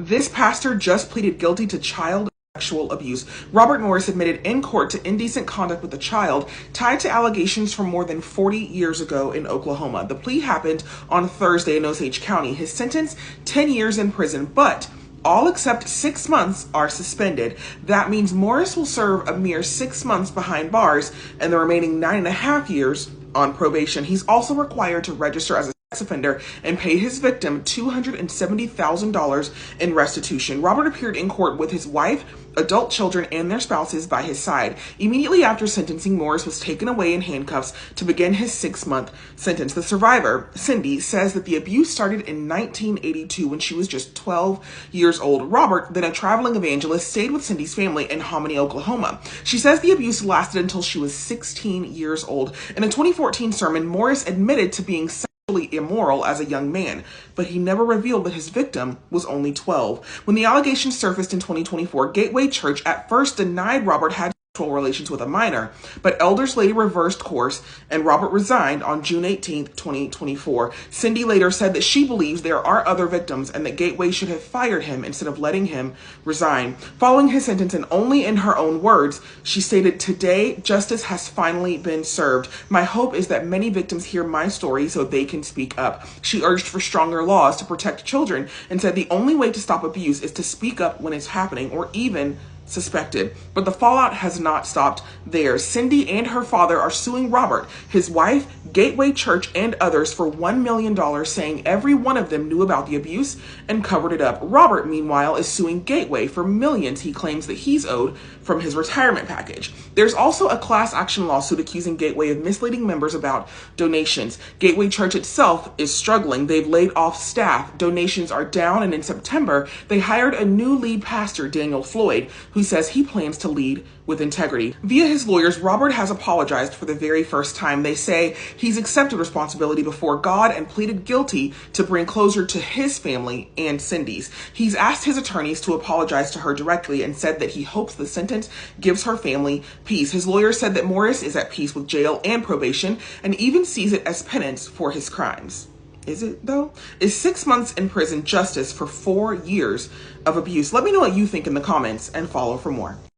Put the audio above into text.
This pastor just pleaded guilty to child sexual abuse. Robert Morris admitted in court to indecent conduct with a child tied to allegations from more than 40 years ago in Oklahoma. The plea happened on Thursday in Osage County. His sentence, 10 years in prison, but all except 6 months are suspended. That means Morris will serve a mere 6 months behind bars and the remaining 9.5 years on probation. He's also required to register as a sex offender and pay his victim $270,000 in restitution. Robert appeared in court with his wife, adult children, and their spouses by his side. Immediately after sentencing, Morris was taken away in handcuffs to begin his 6-month sentence. The survivor, Cindy, says that the abuse started in 1982 when she was just 12 years old. Robert, then a traveling evangelist, stayed with Cindy's family in Hominy, Oklahoma. She says the abuse lasted until she was 16 years old. In a 2014 sermon, Morris admitted to being immoral as a young man, but he never revealed that his victim was only 12. When the allegations surfaced in 2024, Gateway Church at first denied Robert had sexual relations with a minor, but elders later reversed course and Robert resigned on June 18, 2024. Cindy later said that she believes there are other victims and that Gateway should have fired him instead of letting him resign. Following his sentence, and only in her own words, she stated, "Today, justice has finally been served. My hope is that many victims hear my story so they can speak up." She urged for stronger laws to protect children and said the only way to stop abuse is to speak up when it's happening or even suspected. But the fallout has not stopped there. Cindy and her father are suing Robert, his wife, Gateway Church, and others for $1 million, saying every one of them knew about the abuse and covered it up. Robert, meanwhile, is suing Gateway for millions he claims that he's owed from his retirement package. There's also a class action lawsuit accusing Gateway of misleading members about donations. Gateway Church itself is struggling. They've laid off staff. Donations are down, and in September, they hired a new lead pastor, Daniel Floyd, who says he plans to lead with integrity. Via his lawyers, Robert has apologized for the very first time. They say he's accepted responsibility before God and pleaded guilty to bring closure to his family and Cindy's. He's asked his attorneys to apologize to her directly and said that he hopes the sentence gives her family peace. His lawyer said that Morris is at peace with jail and probation and even sees it as penance for his crimes. Is it, though? Is 6 months in prison justice for 4 years of abuse? Let me know what you think in the comments and follow for more.